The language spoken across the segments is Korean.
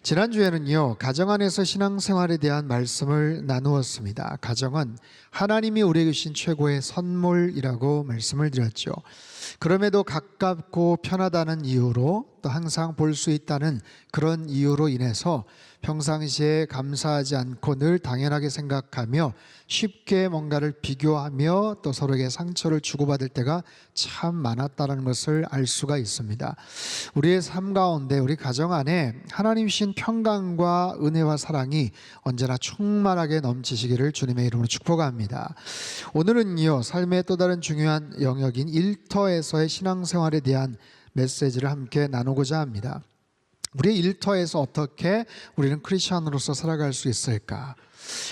지난주에는요, 가정 안에서 신앙생활에 대한 말씀을 나누었습니다. 가정은 하나님이 우리에게 주신 최고의 선물이라고 말씀을 드렸죠. 그럼에도 가깝고 편하다는 이유로, 또 항상 볼 수 있다는 그런 이유로 인해서 평상시에 감사하지 않고 늘 당연하게 생각하며 쉽게 뭔가를 비교하며 또 서로에게 상처를 주고받을 때가 참 많았다는 것을 알 수가 있습니다. 우리의 삶 가운데, 우리 가정 안에 하나님 주신 평강과 은혜와 사랑이 언제나 충만하게 넘치시기를 주님의 이름으로 축복합니다. 오늘은요, 삶의 또 다른 중요한 영역인 일터에서의 신앙생활에 대한 메시지를 함께 나누고자 합니다. 우리의 일터에서 어떻게 우리는 크리스천으로서 살아갈 수 있을까?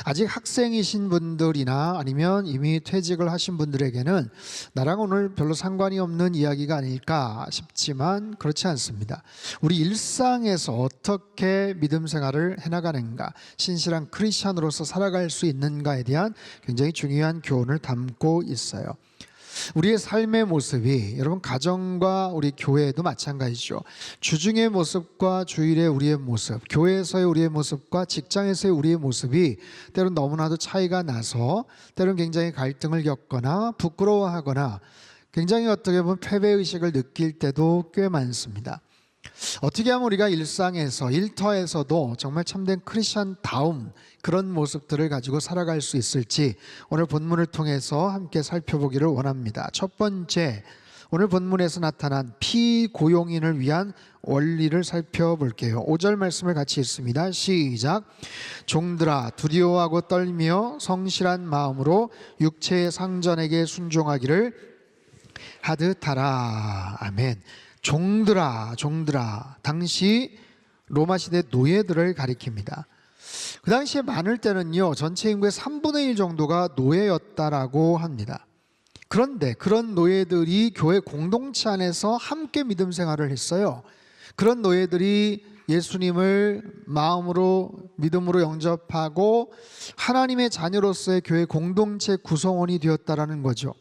아직 학생이신 분들이나 아니면 이미 퇴직을 하신 분들에게는 나랑 오늘 별로 상관이 없는 이야기가 아닐까 싶지만 그렇지 않습니다. 우리 일상에서 어떻게 믿음 생활을 해나가는가, 신실한 크리스천으로서 살아갈 수 있는가에 대한 굉장히 중요한 교훈을 담고 있어요. 우리의 삶의 모습이 여러분 가정과 우리 교회도 마찬가지죠. 주중의 모습과 주일의 우리의 모습, 교회에서의 우리의 모습과 직장에서의 우리의 모습이 때로는 너무나도 차이가 나서 때로는 굉장히 갈등을 겪거나 부끄러워하거나 굉장히 어떻게 보면 패배의식을 느낄 때도 꽤 많습니다. 어떻게 하면 우리가 일상에서 일터에서도 정말 참된 크리스천다움 그런 모습들을 가지고 살아갈 수 있을지 오늘 본문을 통해서 함께 살펴보기를 원합니다. 첫 번째, 오늘 본문에서 나타난 피고용인을 위한 원리를 살펴볼게요. 5절 말씀을 같이 읽습니다. 시작. 종들아 두려워하고 떨며 성실한 마음으로 육체의 상전에게 순종하기를 하듯하라. 아멘. 종들아, 당시 로마 시대 노예들을 가리킵니다. 그 당시에 많을 때는요, 전체 인구의 3분의 1 정도가 노예였다라고 합니다. 그런데 그런 노예들이 교회 공동체 안에서 함께 믿음 생활을 했어요. 그런 노예들이 예수님을 마음으로 믿음으로 영접하고 하나님의 자녀로서의 교회 공동체 구성원이 되었다라는 거죠.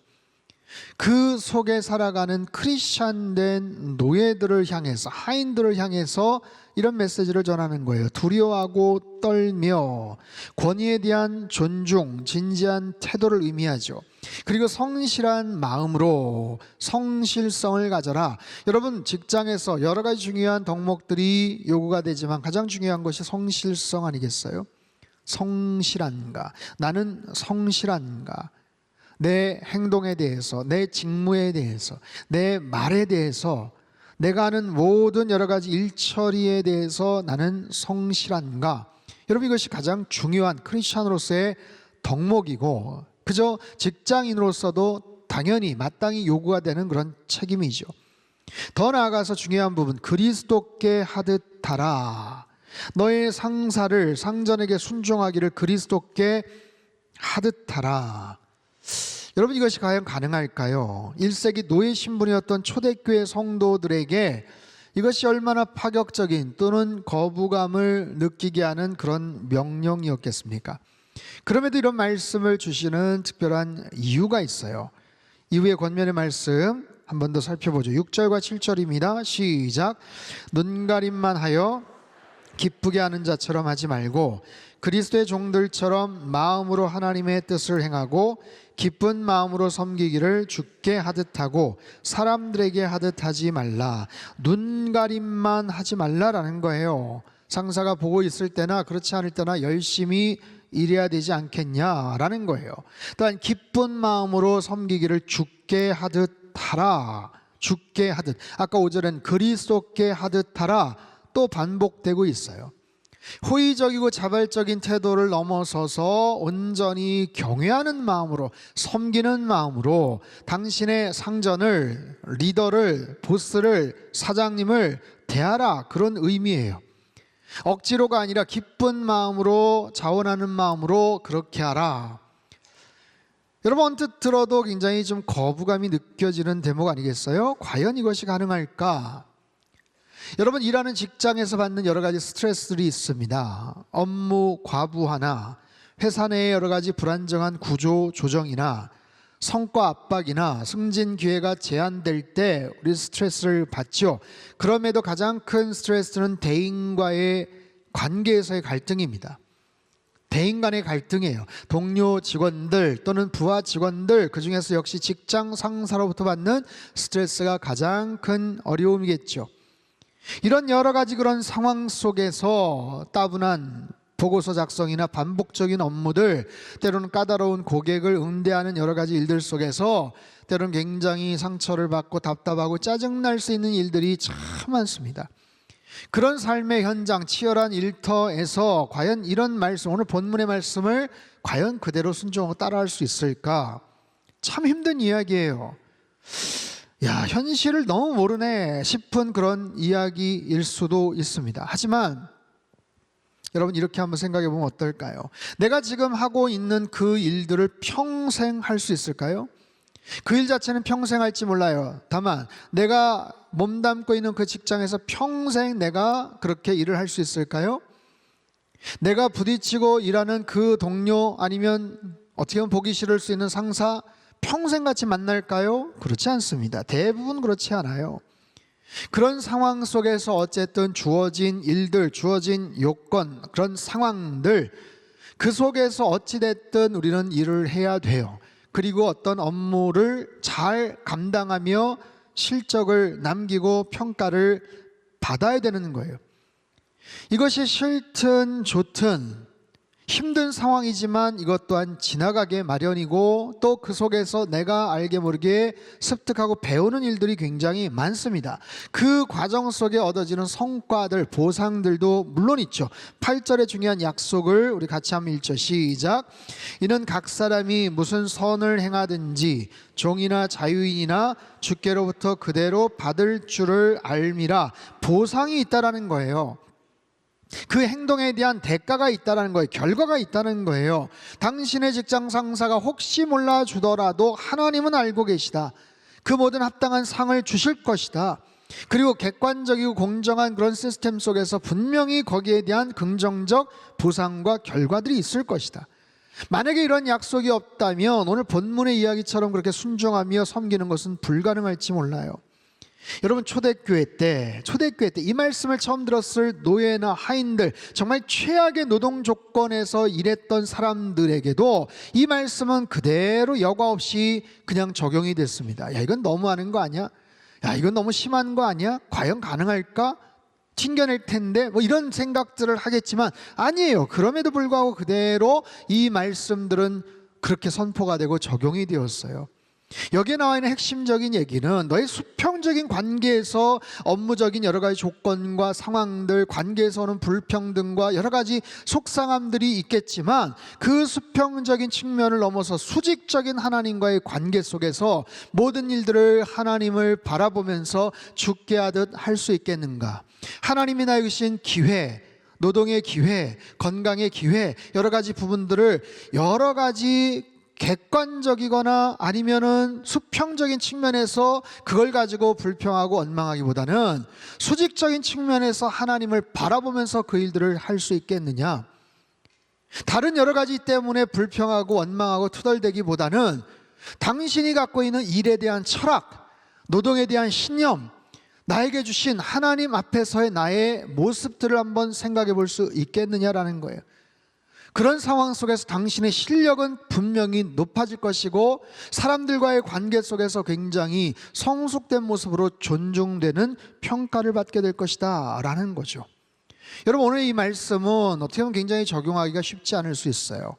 그 속에 살아가는 크리스천된 노예들을 향해서, 하인들을 향해서 이런 메시지를 전하는 거예요. 두려워하고 떨며, 권위에 대한 존중, 진지한 태도를 의미하죠. 그리고 성실한 마음으로 성실성을 가져라. 여러분, 직장에서 여러 가지 중요한 덕목들이 요구가 되지만 가장 중요한 것이 성실성 아니겠어요? 성실한가? 나는 성실한가? 내 행동에 대해서, 내 직무에 대해서, 내 말에 대해서, 내가 하는 모든 여러 가지 일처리에 대해서 나는 성실한가? 여러분, 이것이 가장 중요한 크리스천으로서의 덕목이고, 그저 직장인으로서도 당연히 마땅히 요구가 되는 그런 책임이죠. 더 나아가서 중요한 부분, 그리스도께 하듯 하라. 너의 상사를, 상전에게 순종하기를 그리스도께 하듯 하라. 여러분, 이것이 과연 가능할까요? 1세기 노예 신분이었던 초대교회 성도들에게 이것이 얼마나 파격적인 또는 거부감을 느끼게 하는 그런 명령이었겠습니까? 그럼에도 이런 말씀을 주시는 특별한 이유가 있어요. 이후의 권면의 말씀 한 번 더 살펴보죠. 6절과 7절입니다. 시작. 눈가림만 하여 기쁘게 하는 자처럼 하지 말고 그리스도의 종들처럼 마음으로 하나님의 뜻을 행하고 기쁜 마음으로 섬기기를 주께 하듯 하고 사람들에게 하듯 하지 말라. 눈가림만 하지 말라라는 거예요. 상사가 보고 있을 때나 그렇지 않을 때나 열심히 일해야 되지 않겠냐라는 거예요. 또한 기쁜 마음으로 섬기기를 주께 하듯 하라. 주께 하듯. 아까 5절엔 그리스도께 하듯 하라 또 반복되고 있어요. 호의적이고 자발적인 태도를 넘어서서 온전히 경외하는 마음으로, 섬기는 마음으로 당신의 상전을, 리더를, 보스를, 사장님을 대하라, 그런 의미예요. 억지로가 아니라 기쁜 마음으로, 자원하는 마음으로 그렇게 하라. 여러분, 언뜻 들어도 굉장히 좀 거부감이 느껴지는 대목 아니겠어요? 과연 이것이 가능할까? 여러분, 일하는 직장에서 받는 여러 가지 스트레스들이 있습니다. 업무 과부하나 회사 내의 여러 가지 불안정한 구조 조정이나 성과 압박이나 승진 기회가 제한될 때 우리 스트레스를 받죠. 그럼에도 가장 큰 스트레스는 대인과의 관계에서의 갈등입니다. 대인 간의 갈등이에요. 동료 직원들 또는 부하 직원들, 그중에서 역시 직장 상사로부터 받는 스트레스가 가장 큰 어려움이겠죠. 이런 여러 가지 그런 상황 속에서 따분한 보고서 작성이나 반복적인 업무들, 때로는 까다로운 고객을 응대하는 여러 가지 일들 속에서 때로는 굉장히 상처를 받고 답답하고 짜증날 수 있는 일들이 참 많습니다. 그런 삶의 현장, 치열한 일터에서 과연 이런 말씀, 오늘 본문의 말씀을 과연 그대로 순종하고 따라할 수 있을까? 참 힘든 이야기예요. 야, 현실을 너무 모르네 싶은 그런 이야기일 수도 있습니다. 하지만 여러분, 이렇게 한번 생각해 보면 어떨까요? 내가 지금 하고 있는 그 일들을 평생 할 수 있을까요? 그 일 자체는 평생 할지 몰라요. 다만 내가 몸담고 있는 그 직장에서 평생 내가 그렇게 일을 할 수 있을까요? 내가 부딪히고 일하는 그 동료, 아니면 어떻게 보면 보기 싫을 수 있는 상사, 평생 같이 만날까요? 그렇지 않습니다. 대부분 그렇지 않아요. 그런 상황 속에서 어쨌든 주어진 일들, 주어진 요건, 그런 상황들, 그 속에서 어찌됐든 우리는 일을 해야 돼요. 그리고 어떤 업무를 잘 감당하며 실적을 남기고 평가를 받아야 되는 거예요. 이것이 싫든 좋든 힘든 상황이지만 이것 또한 지나가게 마련이고, 또 그 속에서 내가 알게 모르게 습득하고 배우는 일들이 굉장히 많습니다. 그 과정 속에 얻어지는 성과들, 보상들도 물론 있죠. 8절의 중요한 약속을 우리 같이 한번 읽죠. 시작. 이는 각 사람이 무슨 선을 행하든지 종이나 자유인이나 주께로부터 그대로 받을 줄을 알미라. 보상이 있다라는 거예요. 그 행동에 대한 대가가 있다는 거예요. 결과가 있다는 거예요. 당신의 직장 상사가 혹시 몰라 주더라도 하나님은 알고 계시다. 그 모든 합당한 상을 주실 것이다. 그리고 객관적이고 공정한 그런 시스템 속에서 분명히 거기에 대한 긍정적 보상과 결과들이 있을 것이다. 만약에 이런 약속이 없다면 오늘 본문의 이야기처럼 그렇게 순종하며 섬기는 것은 불가능할지 몰라요. 여러분, 초대교회 때 이 말씀을 처음 들었을 노예나 하인들, 정말 최악의 노동 조건에서 일했던 사람들에게도 이 말씀은 그대로 여과 없이 그냥 적용이 됐습니다. 야, 이건 너무하는 거 아니야? 야, 이건 너무 심한 거 아니야? 과연 가능할까? 튕겨낼 텐데, 뭐 이런 생각들을 하겠지만 아니에요. 그럼에도 불구하고 그대로 이 말씀들은 그렇게 선포가 되고 적용이 되었어요. 여기에 나와 있는 핵심적인 얘기는 너의 수평적인 관계에서 업무적인 여러 가지 조건과 상황들, 관계에서 오는 불평등과 여러 가지 속상함들이 있겠지만, 그 수평적인 측면을 넘어서 수직적인 하나님과의 관계 속에서 모든 일들을 하나님을 바라보면서 죽게 하듯 할 수 있겠는가? 하나님이 나에게 주신 기회, 노동의 기회, 건강의 기회, 여러 가지 부분들을 여러 가지 객관적이거나 아니면은 수평적인 측면에서 그걸 가지고 불평하고 원망하기보다는 수직적인 측면에서 하나님을 바라보면서 그 일들을 할 수 있겠느냐? 다른 여러 가지 때문에 불평하고 원망하고 투덜대기보다는 당신이 갖고 있는 일에 대한 철학, 노동에 대한 신념, 나에게 주신 하나님 앞에서의 나의 모습들을 한번 생각해 볼 수 있겠느냐라는 거예요. 그런 상황 속에서 당신의 실력은 분명히 높아질 것이고, 사람들과의 관계 속에서 굉장히 성숙된 모습으로 존중되는 평가를 받게 될 것이다 라는 거죠. 여러분, 오늘 이 말씀은 어떻게 보면 굉장히 적용하기가 쉽지 않을 수 있어요.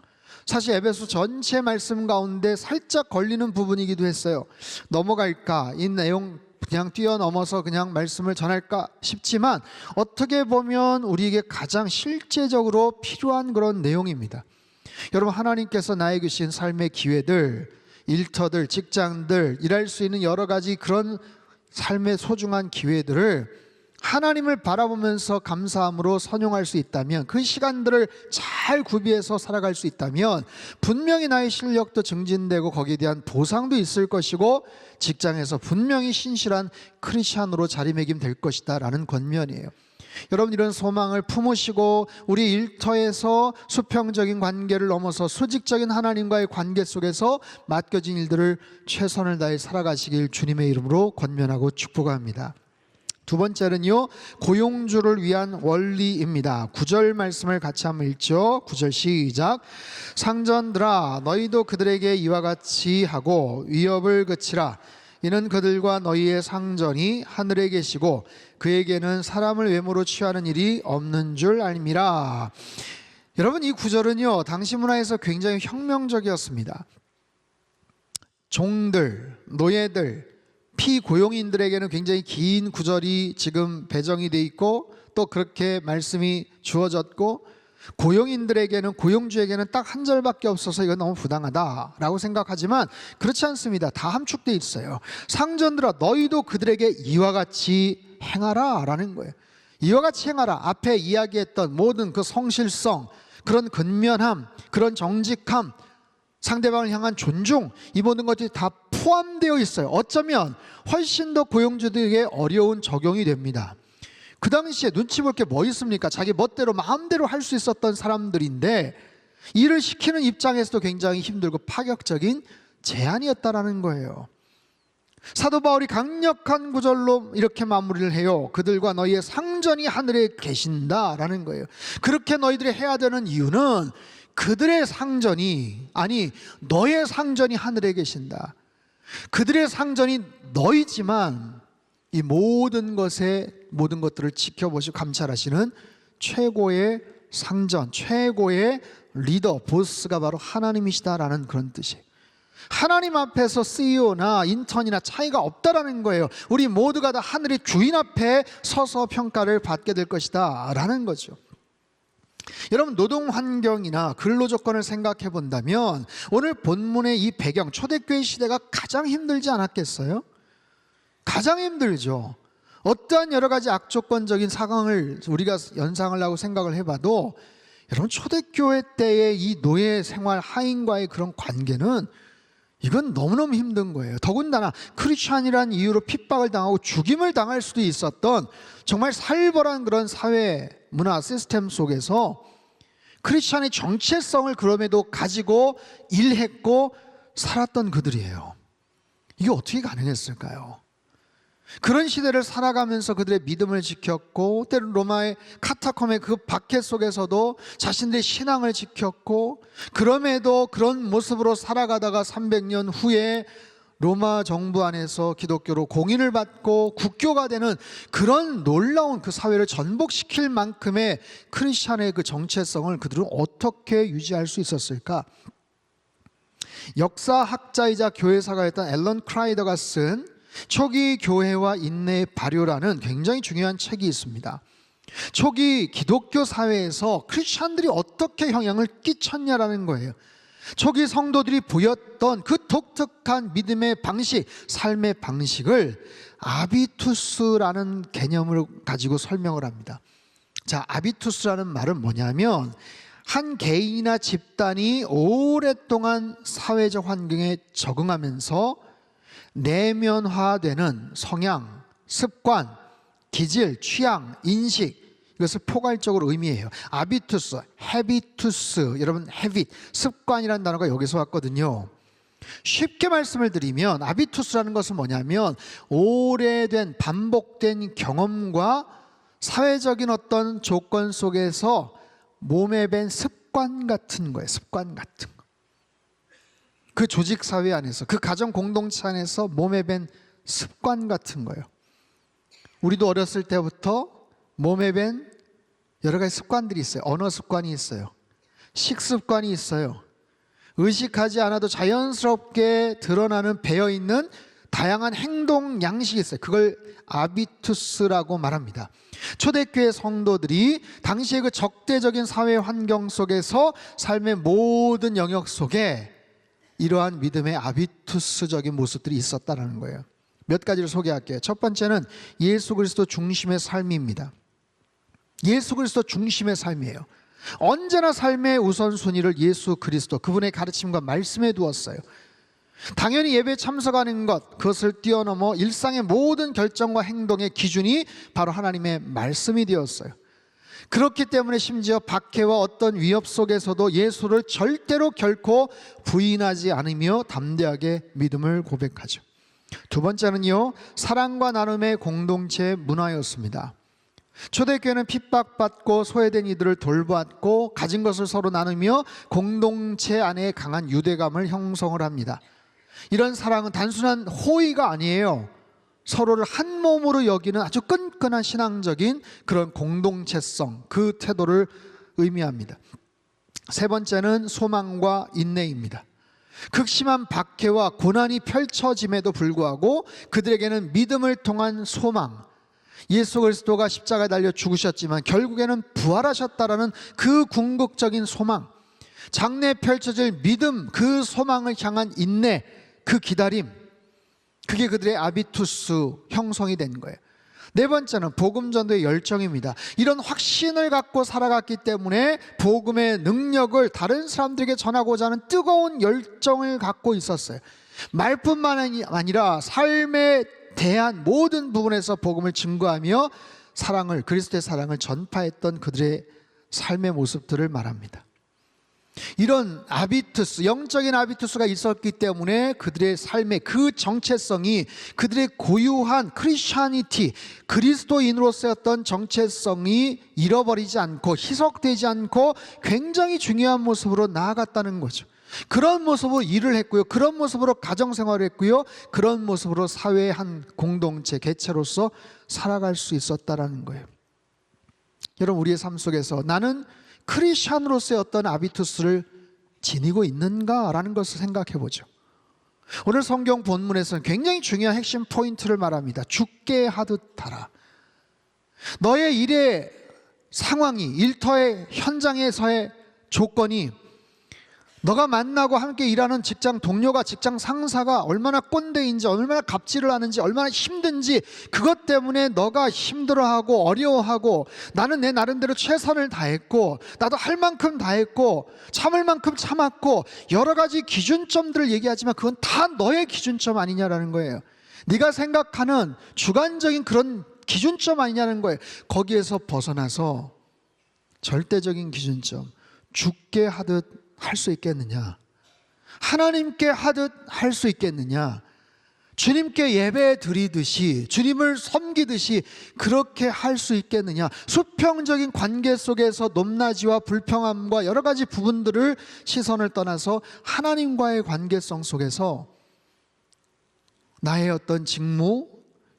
사실 에베소 전체 말씀 가운데 살짝 걸리는 부분이기도 했어요. 넘어갈까? 이 내용 그냥 뛰어넘어서 그냥 말씀을 전할까 싶지만 어떻게 보면 우리에게 가장 실제적으로 필요한 그런 내용입니다. 여러분, 하나님께서 나에게 주신 삶의 기회들, 일터들, 직장들, 일할 수 있는 여러 가지 그런 삶의 소중한 기회들을 하나님을 바라보면서 감사함으로 선용할 수 있다면, 그 시간들을 잘 구비해서 살아갈 수 있다면 분명히 나의 실력도 증진되고 거기에 대한 보상도 있을 것이고, 직장에서 분명히 신실한 크리스찬으로 자리매김될 것이다 라는 권면이에요. 여러분, 이런 소망을 품으시고 우리 일터에서 수평적인 관계를 넘어서 수직적인 하나님과의 관계 속에서 맡겨진 일들을 최선을 다해 살아가시길 주님의 이름으로 권면하고 축복합니다. 두 번째는요, 고용주를 위한 원리입니다. 9절 말씀을 같이 한번 읽죠. 9절 시작. 상전들아 너희도 그들에게 이와 같이 하고 위협을 그치라. 이는 그들과 너희의 상전이 하늘에 계시고 그에게는 사람을 외모로 취하는 일이 없는 줄 알미라. 여러분, 이 구절은요 당시 문화에서 굉장히 혁명적이었습니다. 종들, 노예들, 피고용인들에게는 굉장히 긴 구절이 지금 배정이 돼 있고 또 그렇게 말씀이 주어졌고, 고용인들에게는, 고용주에게는 딱 한 절밖에 없어서 이건 너무 부당하다라고 생각하지만 그렇지 않습니다. 다 함축돼 있어요. 상전들아 너희도 그들에게 이와 같이 행하라 라는 거예요. 이와 같이 행하라. 앞에 이야기했던 모든 그 성실성, 그런 근면함, 그런 정직함, 상대방을 향한 존중, 이 모든 것들이 다 포함되어 있어요. 어쩌면 훨씬 더 고용주들에게 어려운 적용이 됩니다. 그 당시에 눈치 볼 게 뭐 있습니까? 자기 멋대로 마음대로 할 수 있었던 사람들인데 일을 시키는 입장에서도 굉장히 힘들고 파격적인 제안이었다라는 거예요. 사도 바울이 강력한 구절로 이렇게 마무리를 해요. 그들과 너희의 상전이 하늘에 계신다라는 거예요. 그렇게 너희들이 해야 되는 이유는 그들의 상전이, 아니 너의 상전이 하늘에 계신다. 그들의 상전이 너희지만 이 모든 것들을 지켜보시고 감찰하시는 최고의 상전, 최고의 리더, 보스가 바로 하나님이시다라는 그런 뜻이에요. 하나님 앞에서 CEO나 인턴이나 차이가 없다라는 거예요. 우리 모두가 다 하늘의 주인 앞에 서서 평가를 받게 될 것이다 라는 거죠. 여러분, 노동 환경이나 근로 조건을 생각해 본다면 오늘 본문의 이 배경, 초대교회 시대가 가장 힘들지 않았겠어요? 가장 힘들죠. 어떠한 여러 가지 악조건적인 상황을 우리가 연상을 하고 생각을 해봐도 여러분, 초대교회 때의 이 노예 생활, 하인과의 그런 관계는 이건 너무너무 힘든 거예요. 더군다나 크리스찬이라는 이유로 핍박을 당하고 죽임을 당할 수도 있었던 정말 살벌한 그런 사회 문화 시스템 속에서 크리스찬의 정체성을 그럼에도 가지고 일했고 살았던 그들이에요. 이게 어떻게 가능했을까요? 그런 시대를 살아가면서 그들의 믿음을 지켰고, 때로 로마의 카타콤의 그 박해 속에서도 자신들의 신앙을 지켰고, 그럼에도 그런 모습으로 살아가다가 300년 후에 로마 정부 안에서 기독교로 공인을 받고 국교가 되는 그런 놀라운 그 사회를 전복시킬 만큼의 크리스찬의 그 정체성을 그들은 어떻게 유지할 수 있었을까? 역사학자이자 교회사가였던 앨런 크라이더가 쓴 초기 교회와 인내의 발효라는 굉장히 중요한 책이 있습니다. 초기 기독교 사회에서 크리스찬들이 어떻게 영향을 끼쳤냐라는 거예요. 초기 성도들이 보였던 그 독특한 믿음의 방식, 삶의 방식을 아비투스라는 개념을 가지고 설명을 합니다. 자, 아비투스라는 말은 뭐냐면 한 개인이나 집단이 오랫동안 사회적 환경에 적응하면서 내면화되는 성향, 습관, 기질, 취향, 인식, 이것을 포괄적으로 의미해요. 아비투스, 헤비투스, 여러분 헤빗, 습관이라는 단어가 여기서 왔거든요. 쉽게 말씀을 드리면 아비투스라는 것은 뭐냐면 오래된 반복된 경험과 사회적인 어떤 조건 속에서 몸에 밴 습관 같은 거예요. 습관 같은 거. 그 조직 사회 안에서, 그 가정 공동체 안에서 몸에 밴 습관 같은 거예요. 우리도 어렸을 때부터 몸에 밴 여러 가지 습관들이 있어요. 언어 습관이 있어요. 식습관이 있어요. 의식하지 않아도 자연스럽게 드러나는 배어있는 다양한 행동 양식이 있어요. 그걸 아비투스라고 말합니다. 초대교회 성도들이 당시의 그 적대적인 사회 환경 속에서 삶의 모든 영역 속에 이러한 믿음의 아비투스적인 모습들이 있었다는 거예요. 몇 가지를 소개할게요. 첫 번째는 예수 그리스도 중심의 삶입니다. 예수 그리스도 중심의 삶이에요. 언제나 삶의 우선순위를 예수 그리스도, 그분의 가르침과 말씀에 두었어요. 당연히 예배에 참석하는 것, 그것을 뛰어넘어 일상의 모든 결정과 행동의 기준이 바로 하나님의 말씀이 되었어요. 그렇기 때문에 심지어 박해와 어떤 위협 속에서도 예수를 절대로 결코 부인하지 않으며 담대하게 믿음을 고백하죠. 두 번째는요, 사랑과 나눔의 공동체 문화였습니다. 초대교회는 핍박받고 소외된 이들을 돌보았고 가진 것을 서로 나누며 공동체 안에 강한 유대감을 형성을 합니다. 이런 사랑은 단순한 호의가 아니에요. 서로를 한 몸으로 여기는 아주 끈끈한 신앙적인 그런 공동체성, 그 태도를 의미합니다. 세 번째는 소망과 인내입니다. 극심한 박해와 고난이 펼쳐짐에도 불구하고 그들에게는 믿음을 통한 소망, 예수 그리스도가 십자가에 달려 죽으셨지만 결국에는 부활하셨다라는 그 궁극적인 소망, 장래에 펼쳐질 믿음, 그 소망을 향한 인내, 그 기다림, 그게 그들의 아비투스 형성이 된 거예요. 네 번째는 복음 전도의 열정입니다. 이런 확신을 갖고 살아갔기 때문에 복음의 능력을 다른 사람들에게 전하고자 하는 뜨거운 열정을 갖고 있었어요. 말뿐만 아니라 삶에 대한 모든 부분에서 복음을 증거하며 사랑을, 그리스도의 사랑을 전파했던 그들의 삶의 모습들을 말합니다. 이런 아비투스, 영적인 아비투스가 있었기 때문에 그들의 삶의 그 정체성이 그들의 고유한 크리스찬이티, 그리스도인으로서의 어떤 정체성이 잃어버리지 않고 희석되지 않고 굉장히 중요한 모습으로 나아갔다는 거죠. 그런 모습으로 일을 했고요, 그런 모습으로 가정생활을 했고요, 그런 모습으로 사회의 한 공동체, 개체로서 살아갈 수 있었다라는 거예요. 여러분, 우리의 삶 속에서 나는 크리스찬으로서의 어떤 아비투스를 지니고 있는가라는 것을 생각해 보죠. 오늘 성경 본문에서는 굉장히 중요한 핵심 포인트를 말합니다. 죽게 하듯 하라. 너의 일의 상황이, 일터의 현장에서의 조건이, 너가 만나고 함께 일하는 직장 동료가, 직장 상사가 얼마나 꼰대인지, 얼마나 갑질을 하는지, 얼마나 힘든지, 그것 때문에 너가 힘들어하고 어려워하고, 나는 내 나름대로 최선을 다했고, 나도 할 만큼 다했고, 참을 만큼 참았고, 여러 가지 기준점들을 얘기하지만 그건 다 너의 기준점 아니냐라는 거예요. 네가 생각하는 주관적인 그런 기준점 아니냐는 거예요. 거기에서 벗어나서 절대적인 기준점, 죽게 하듯 할 수 있겠느냐? 하나님께 하듯 할 수 있겠느냐? 주님께 예배 드리듯이, 주님을 섬기듯이 그렇게 할 수 있겠느냐? 수평적인 관계 속에서 높낮이와 불평함과 여러 가지 부분들을 시선을 떠나서 하나님과의 관계성 속에서 나의 어떤 직무,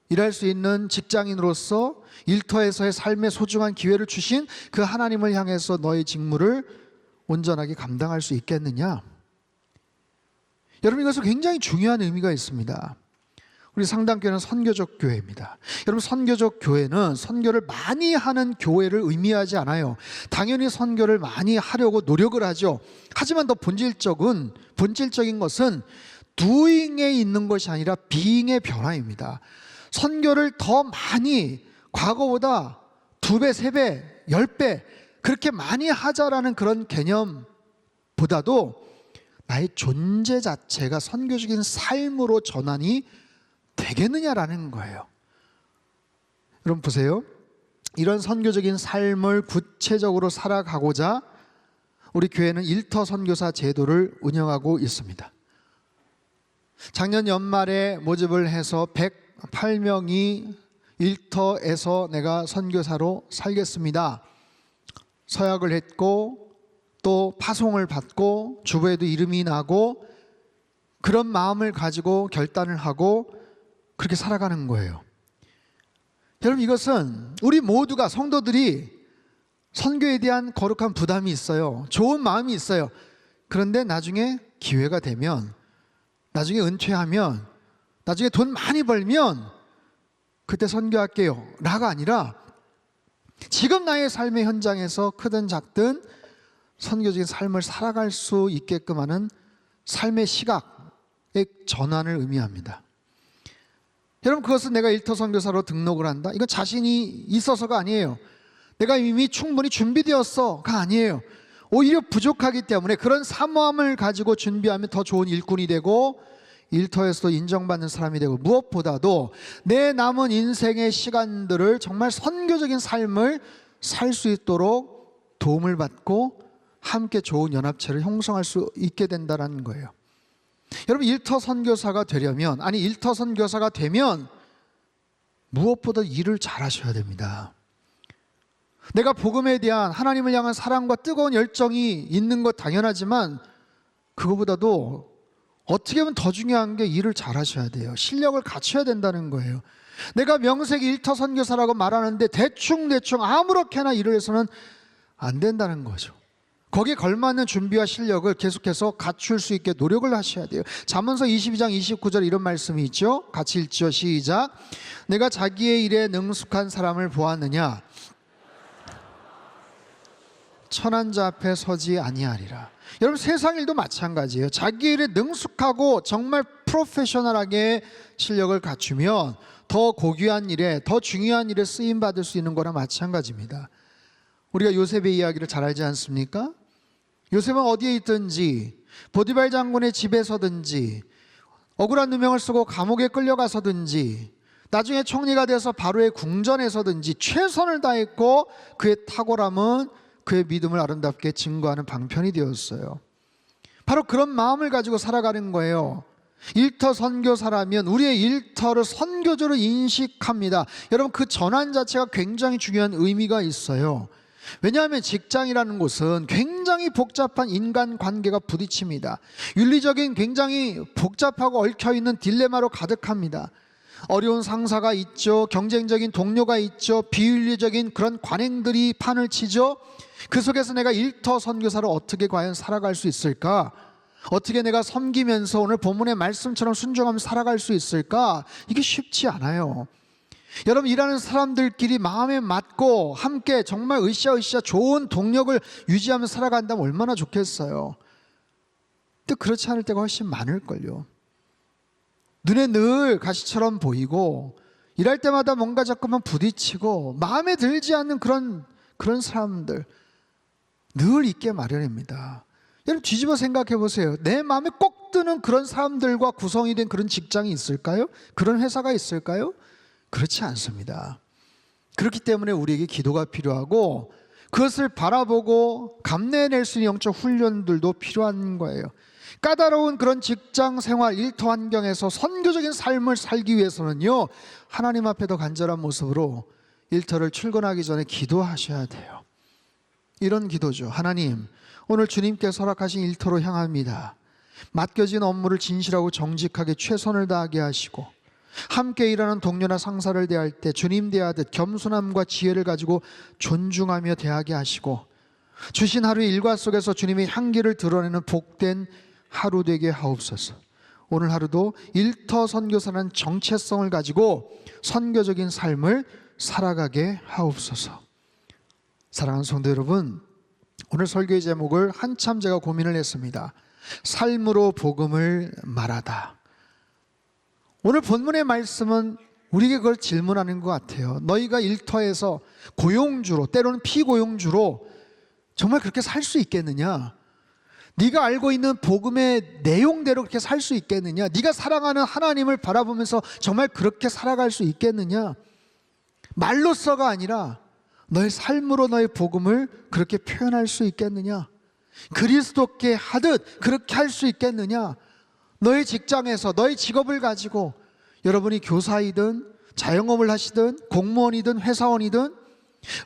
일할 수 있는 직장인으로서 일터에서의 삶의 소중한 기회를 주신 그 하나님을 향해서 너의 직무를 온전하게 감당할 수 있겠느냐? 여러분, 이것은 굉장히 중요한 의미가 있습니다. 우리 상당교회는 선교적 교회입니다. 여러분, 선교적 교회는 선교를 많이 하는 교회를 의미하지 않아요. 당연히 선교를 많이 하려고 노력을 하죠. 하지만 더 본질적인 것은 doing에 있는 것이 아니라 being의 변화입니다. 선교를 더 많이, 과거보다 2배, 3배, 10배 그렇게 많이 하자라는 그런 개념보다도 나의 존재 자체가 선교적인 삶으로 전환이 되겠느냐라는 거예요. 여러분 보세요. 이런 선교적인 삶을 구체적으로 살아가고자 우리 교회는 일터 선교사 제도를 운영하고 있습니다. 작년 연말에 모집을 해서 108명이 일터에서 내가 선교사로 살겠습니다, 서약을 했고 또 파송을 받고 주부에도 이름이 나고 그런 마음을 가지고 결단을 하고 그렇게 살아가는 거예요. 여러분, 이것은 우리 모두가, 성도들이 선교에 대한 거룩한 부담이 있어요. 좋은 마음이 있어요. 그런데 나중에 기회가 되면, 나중에 은퇴하면, 나중에 돈 많이 벌면 그때 선교할게요 라가 아니라 지금 나의 삶의 현장에서 크든 작든 선교적인 삶을 살아갈 수 있게끔 하는 삶의 시각의 전환을 의미합니다. 여러분, 그것은 내가 일터 선교사로 등록을 한다, 이건 자신이 있어서가 아니에요. 내가 이미 충분히 준비되었어가 아니에요. 오히려 부족하기 때문에 그런 사모함을 가지고 준비하면 더 좋은 일꾼이 되고 일터에서도 인정받는 사람이 되고, 무엇보다도 내 남은 인생의 시간들을 정말 선교적인 삶을 살 수 있도록 도움을 받고 함께 좋은 연합체를 형성할 수 있게 된다는 거예요. 여러분, 일터 선교사가 되려면, 아니 일터 선교사가 되면 무엇보다 일을 잘하셔야 됩니다. 내가 복음에 대한 하나님을 향한 사랑과 뜨거운 열정이 있는 것 당연하지만 그거보다도 어떻게 보면 더 중요한 게 일을 잘하셔야 돼요. 실력을 갖춰야 된다는 거예요. 내가 명색이 일터 선교사라고 말하는데 대충 아무렇게나 일을 해서는 안 된다는 거죠. 거기에 걸맞는 준비와 실력을 계속해서 갖출 수 있게 노력을 하셔야 돼요. 잠언서 22장 29절 이런 말씀이 있죠. 같이 읽죠. 시작. 내가 자기의 일에 능숙한 사람을 보았느냐? 천한 자 앞에 서지 아니하리라. 여러분, 세상 일도 마찬가지예요. 자기 일에 능숙하고 정말 프로페셔널하게 실력을 갖추면 더 고귀한 일에, 더 중요한 일에 쓰임 받을 수 있는 거랑 마찬가지입니다. 우리가 요셉의 이야기를 잘 알지 않습니까? 요셉은 어디에 있든지, 보디발 장군의 집에서든지, 억울한 누명을 쓰고 감옥에 끌려가서든지, 나중에 총리가 돼서 바로의 궁전에서든지 최선을 다했고 그의 탁월함은 그의 믿음을 아름답게 증거하는 방편이 되었어요. 바로 그런 마음을 가지고 살아가는 거예요. 일터 선교사라면 우리의 일터를 선교조로 인식합니다. 여러분, 그 전환 자체가 굉장히 중요한 의미가 있어요. 왜냐하면 직장이라는 곳은 굉장히 복잡한 인간관계가 부딪힙니다. 윤리적인 굉장히 복잡하고 얽혀있는 딜레마로 가득합니다. 어려운 상사가 있죠. 경쟁적인 동료가 있죠. 비윤리적인 그런 관행들이 판을 치죠. 그 속에서 내가 일터 선교사를 어떻게 과연 살아갈 수 있을까? 어떻게 내가 섬기면서 오늘 본문의 말씀처럼 순종하며 살아갈 수 있을까? 이게 쉽지 않아요. 여러분, 일하는 사람들끼리 마음에 맞고 함께 정말 으쌰으쌰 좋은 동력을 유지하면서 살아간다면 얼마나 좋겠어요. 근데 그렇지 않을 때가 훨씬 많을걸요. 눈에 늘 가시처럼 보이고 일할 때마다 뭔가 자꾸만 부딪히고 마음에 들지 않는 그런 사람들 늘 있게 마련입니다. 여러분, 뒤집어 생각해 보세요. 내 마음에 꼭 드는 그런 사람들과 구성이 된 그런 직장이 있을까요? 그런 회사가 있을까요? 그렇지 않습니다. 그렇기 때문에 우리에게 기도가 필요하고 그것을 바라보고 감내해낼 수 있는 영적 훈련들도 필요한 거예요. 까다로운 그런 직장 생활, 일터 환경에서 선교적인 삶을 살기 위해서는요, 하나님 앞에 더 간절한 모습으로 일터를 출근하기 전에 기도하셔야 돼요. 이런 기도죠. 하나님, 오늘 주님께서 허락하신 일터로 향합니다. 맡겨진 업무를 진실하고 정직하게 최선을 다하게 하시고 함께 일하는 동료나 상사를 대할 때 주님 대하듯 겸손함과 지혜를 가지고 존중하며 대하게 하시고 주신 하루의 일과 속에서 주님의 향기를 드러내는 복된 하루 되게 하옵소서. 오늘 하루도 일터 선교사라는 정체성을 가지고 선교적인 삶을 살아가게 하옵소서. 사랑하는 성도 여러분, 오늘 설교의 제목을 한참 제가 고민을 했습니다. 삶으로 복음을 말하다. 오늘 본문의 말씀은 우리에게 그걸 질문하는 것 같아요. 너희가 일터에서 고용주로, 때로는 피고용주로 정말 그렇게 살 수 있겠느냐? 네가 알고 있는 복음의 내용대로 그렇게 살 수 있겠느냐? 네가 사랑하는 하나님을 바라보면서 정말 그렇게 살아갈 수 있겠느냐? 말로써가 아니라 너의 삶으로 너의 복음을 그렇게 표현할 수 있겠느냐? 그리스도께 하듯 그렇게 할 수 있겠느냐? 너의 직장에서 너의 직업을 가지고 여러분이 교사이든 자영업을 하시든 공무원이든 회사원이든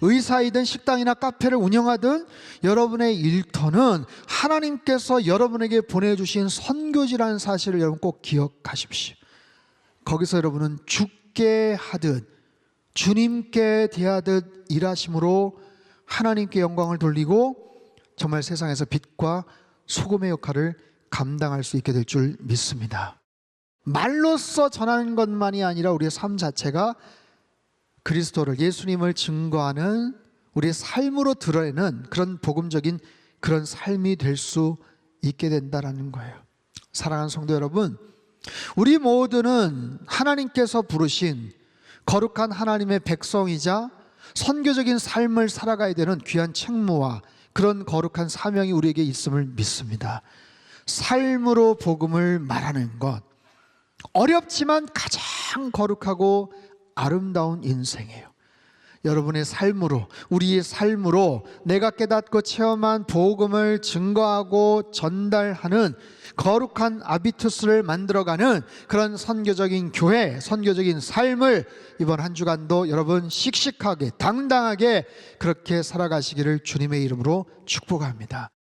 의사이든 식당이나 카페를 운영하든 여러분의 일터는 하나님께서 여러분에게 보내주신 선교지라는 사실을 여러분 꼭 기억하십시오. 거기서 여러분은 주께 하듯 주님께 대하듯 일하심으로 하나님께 영광을 돌리고 정말 세상에서 빛과 소금의 역할을 감당할 수 있게 될 줄 믿습니다. 말로써 전하는 것만이 아니라 우리의 삶 자체가 그리스도를, 예수님을 증거하는 우리의 삶으로 드러내는 그런 복음적인 그런 삶이 될 수 있게 된다는 거예요. 사랑하는 성도 여러분, 우리 모두는 하나님께서 부르신 거룩한 하나님의 백성이자 선교적인 삶을 살아가야 되는 귀한 책무와 그런 거룩한 사명이 우리에게 있음을 믿습니다. 삶으로 복음을 말하는 것, 어렵지만 가장 거룩하고 아름다운 인생이에요. 여러분의 삶으로, 우리의 삶으로 내가 깨닫고 체험한 복음을 증거하고 전달하는 거룩한 아비투스를 만들어가는 그런 선교적인 교회, 선교적인 삶을 이번 한 주간도 여러분 씩씩하게 당당하게 그렇게 살아가시기를 주님의 이름으로 축복합니다.